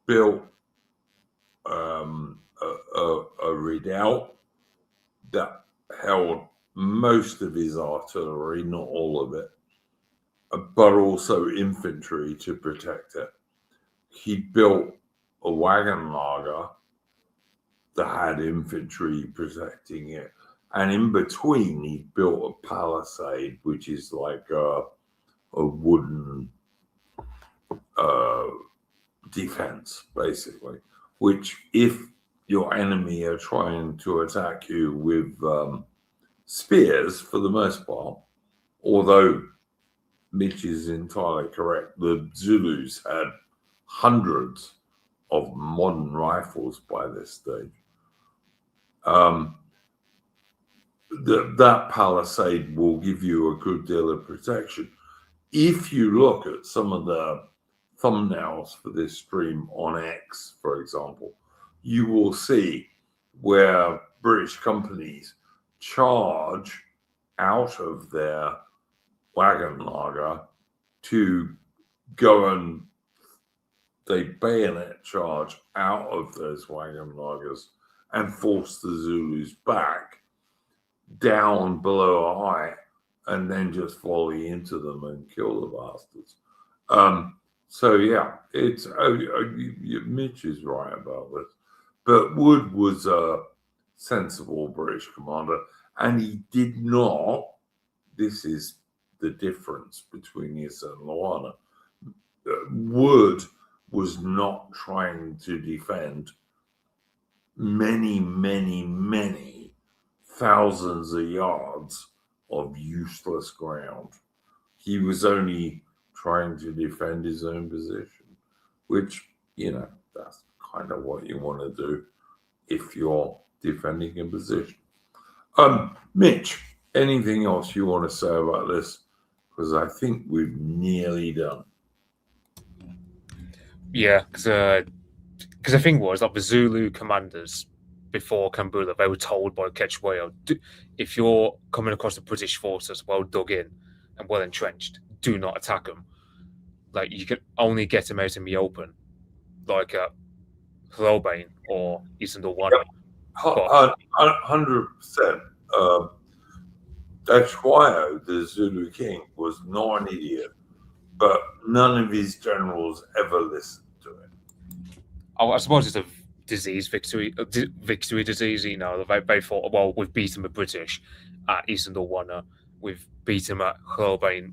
built a redoubt that held most of his artillery, not all of it, but also infantry to protect it. He built a wagon lager that had infantry protecting it. And in between, he built a palisade, which is like a wooden defense, basically, which if your enemy are trying to attack you with spears, for the most part, although Mitch is entirely correct, the Zulus had hundreds of modern rifles by this stage. That palisade will give you a good deal of protection. If you look at some of the thumbnails for this stream on X, for example, you will see where British companies charge out of their wagon lager to go and they bayonet charge out of those wagon lagers and force the Zulus back down below a height and then just volley into them and kill the bastards. So yeah, it's Mitch is right about this. But Wood was sensible British commander, and he did not. This is the difference between Issa and Luana. Wood was not trying to defend many, many, many thousands of yards of useless ground. He was only trying to defend his own position, which, that's kind of what you want to do if you're defending a position. Mitch, anything else you want to say about this? Because I think we've nearly done. Yeah, because the thing was, like, the Zulu commanders before Kambula, they were told by Ketchwayo, if you're coming across the British forces well dug in and well entrenched, do not attack them. Like, you can only get them out in the open, like Hlobane or Eastern Wana. 100%. Ketchwayo, the Zulu king, was not an idiot, but none of his generals ever listened to him. I suppose it's a victory disease. They thought, well, we've beaten the British at Eastern Wana, we've beaten them at Hlobane,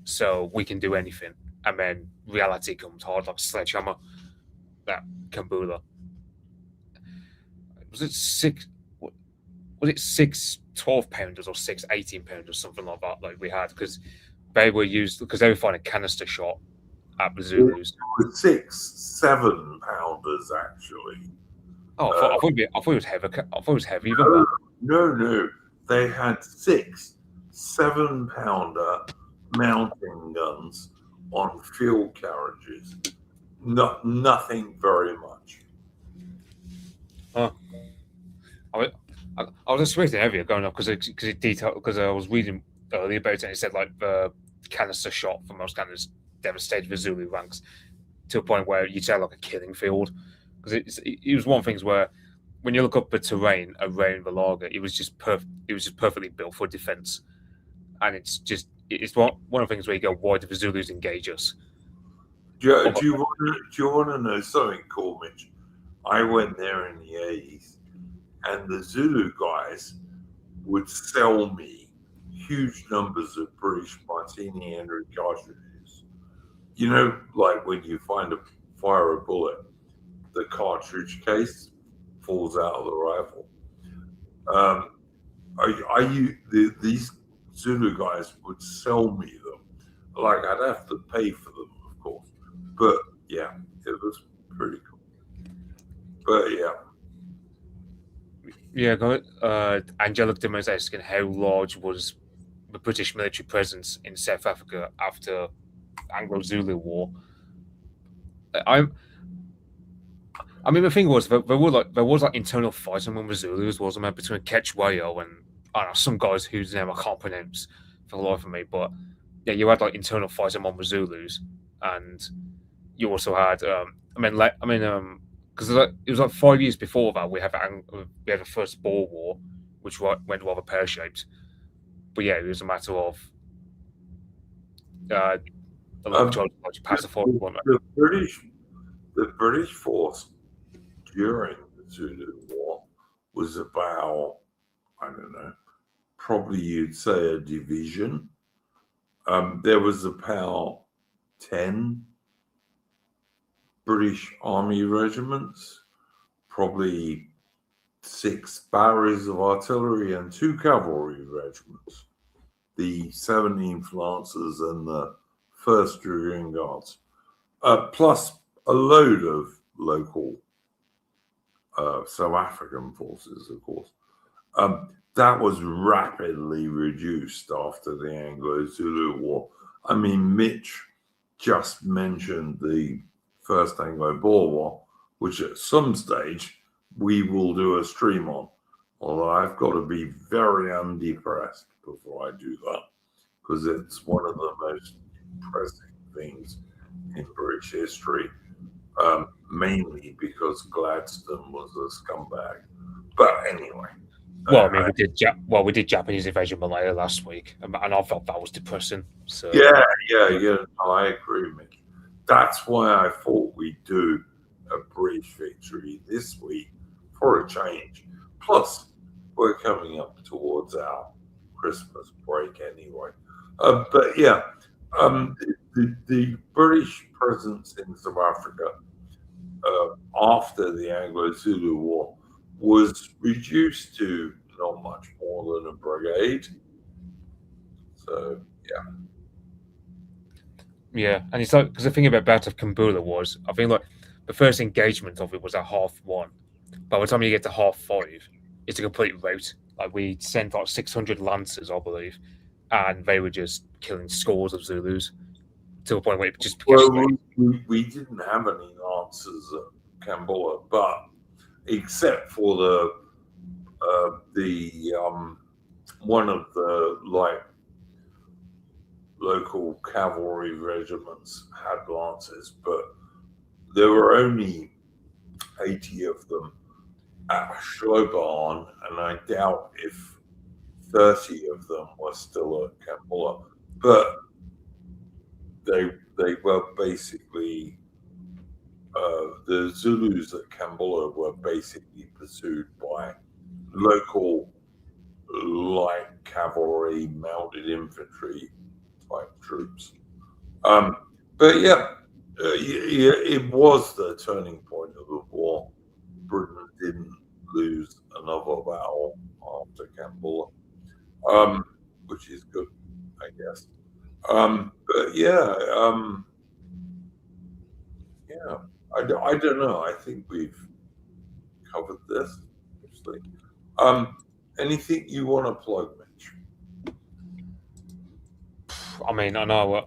so we can do anything. And then reality comes hard like a sledgehammer. That Kambula. Was it 6 12-pounders or 6 18-pounders, something like that? Like we had, because they were finding canister shot at the Zulus. 6 7-pounders actually. Oh, I thought it was heavy. I thought it was heavy. No. They had 6 7-pounder mountain guns on field carriages. Nothing very much. I was expecting heavier going up because I was reading earlier about it. And it said like the canister shot from most cannons devastated the Zulu ranks to a point where you'd say like a killing field. Because it was one of the things where when you look up the terrain around the lager, it was just perfectly built for defense, and it's one of the things where you go, why do the Zulus engage us? Do you want to know something cool, Mitch? I went there in the 80s, and the Zulu guys would sell me huge numbers of British Martini Henry cartridges. Like when you fire a bullet, the cartridge case falls out of the rifle. These Zulu guys would sell me them. Like I'd have to pay for them, of course. But yeah, it was pretty cool. But yeah. Yeah, go ahead. Angelic Dim was asking how large was the British military presence in South Africa after Anglo-Zulu War. I mean, the thing was, there was like internal fighting among the Zulus, wasn't there, between Ketchwayo and some guys whose name I can't pronounce for the life of me. But yeah, you had like internal fighting among the Zulus, and you also had, because it was like 5 years before that we had the first Boer War, which went rather pear-shaped. But yeah, it was a matter of the British force during the Zulu War was about, I don't know, probably you'd say a division. There was about 10 British Army regiments, probably 6 batteries of artillery and 2 cavalry regiments, the 17th Lancers and the 1st Dragoon Guards, plus a load of local South African forces, of course. That was rapidly reduced after the Anglo-Zulu War. I mean, Mitch just mentioned the First Anglo-Boer War, which at some stage we will do a stream on. Although I've got to be very undepressed before I do that, because it's one of the most depressing things in British history, mainly because Gladstone was a scumbag. But anyway. Well, I mean, we did Japanese invasion of Malaya last week, and I felt that was depressing. So yeah, I agree, Mick. That's why I thought we'd do a British victory this week for a change. Plus, we're coming up towards our Christmas break anyway. But yeah, the British presence in South Africa after the Anglo-Zulu War was reduced to not much more than a brigade. So Yeah, and it's like because the thing about Battle of Kambula was, I think like the first engagement of it was at 1:30. By the time you get to 5:30, it's a complete rout. Like we sent like 600 lancers, I believe, and they were just killing scores of Zulus to a point where it just became well, we didn't have any answers at Kambula, but except for the one of the local cavalry regiments had lancers, but there were only 80 of them at Hlobane, and I doubt if 30 of them were still at Kambula. But they were basically the Zulus at Kambula were basically pursued by local light cavalry, mounted infantry type troops. But yeah, it was the turning point of the war. Britain didn't lose another battle after Kambula, which is good, I guess. But yeah, I don't know. I think we've covered this, obviously. Anything you want to plug, Mitch? I mean, I know.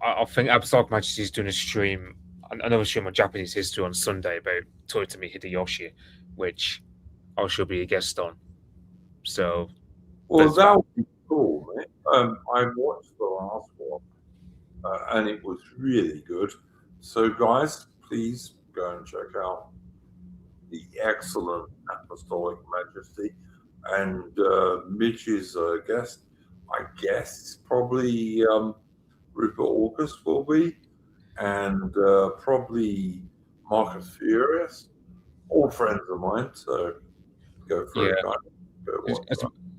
I think Absolute Majesty is doing a stream, another stream on Japanese history on Sunday about Toyotomi Hideyoshi, which I should be a guest on. So, well, that would be cool, mate. I watched the last one, and it was really good. So, guys, please go and check out the excellent Apostolic Majesty and Mitch's guest. I guess probably Rupert August will be, and probably Marcus Furious, all friends of mine. So go for it, guys.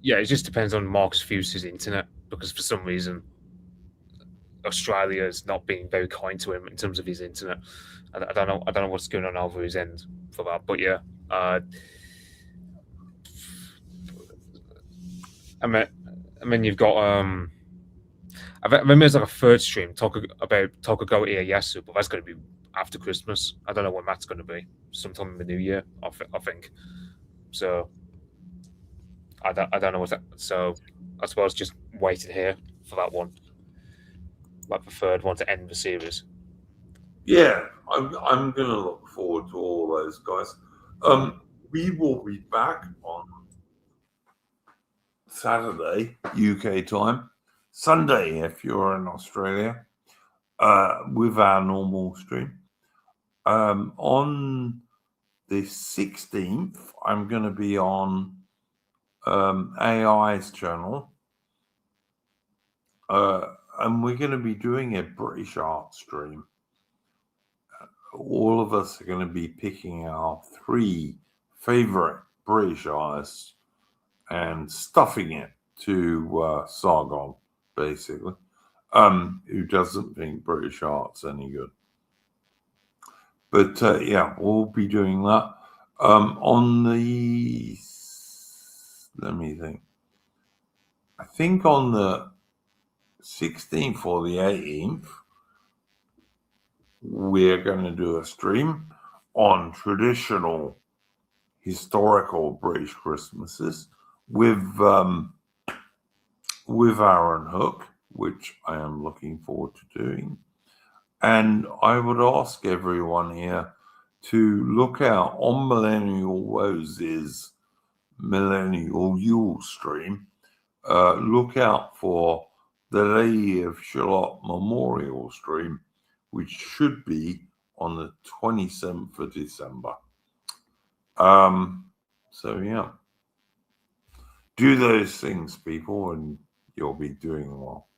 It just depends on Marcus Furious' internet, because for some reason Australia is not being very kind to him in terms of his internet. I don't know what's going on over his end for that, but yeah. I mean, you've got I remember there's like a third stream talking about Tokugawa Ieyasu, but that's going to be after Christmas. I don't know when that's going to be. Sometime in the new year, I think. So I don't know what that. So I suppose just waiting here for that one, like the third one to end the series. Yeah, I'm gonna look forward to all those guys. We will be back on Saturday UK time, Sunday if you're in Australia, with our normal stream. On the 16th, I'm going to be on AI's channel, and we're going to be doing a British art stream. All of us are going to be picking our 3 favorite British artists and stuffing it to Sargon, basically, who doesn't think British art's any good. But yeah, we'll be doing that on the, let me think, I think on the 16th or the 18th, we're going to do a stream on traditional historical British Christmases with Aaron Hook, which I am looking forward to doing. And I would ask everyone here to look out on Millennial Rose's Millennial Yule stream. Look out for the Lady of Shalott Memorial stream, which should be on the 27th of December. So yeah, do those things, people, and you'll be doing well.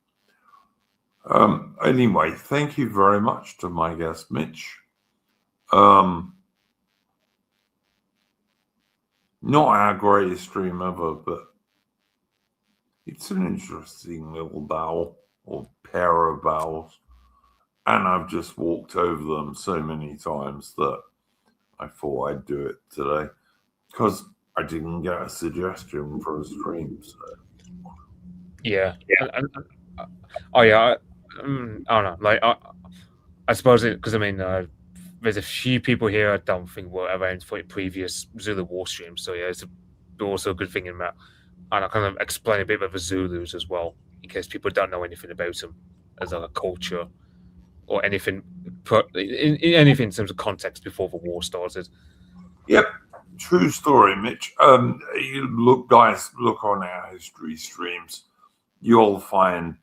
Anyway, thank you very much to my guest, Mitch. Not our greatest stream ever, but it's an interesting little vowel or pair of vowels. And I've just walked over them so many times that I thought I'd do it today because I didn't get a suggestion for a stream. So. Yeah. Oh yeah. I don't know. Like I suppose because I mean, there's a few people here I don't think were around for previous Zulu War streams. So yeah, it's also a good thing in that, and I kind of explain a bit about the Zulus as well, in case people don't know anything about them as a culture or anything, in anything in terms of context before the war started. Yep, true story, Mitch. You look on our history streams. You'll find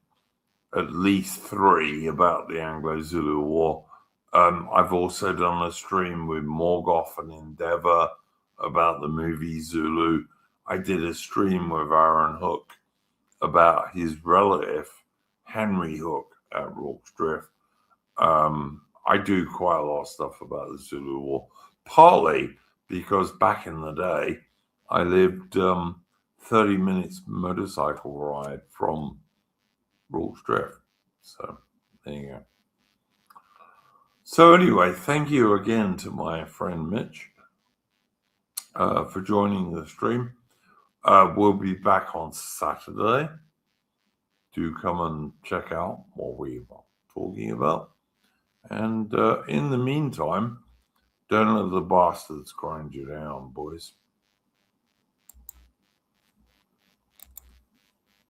at least 3 about the Anglo-Zulu War. I've also done a stream with Morgoth and Endeavour about the movie Zulu. I did a stream with Aaron Hook about his relative, Henry Hook, at Rorke's Drift. I do quite a lot of stuff about the Zulu War, partly because back in the day, I lived 30 minutes motorcycle ride from Rorke's Drift. So there you go. So anyway, thank you again to my friend Mitch for joining the stream. We'll be back on Saturday. Do come and check out what we are talking about. And in the meantime, don't let the bastards grind you down, boys.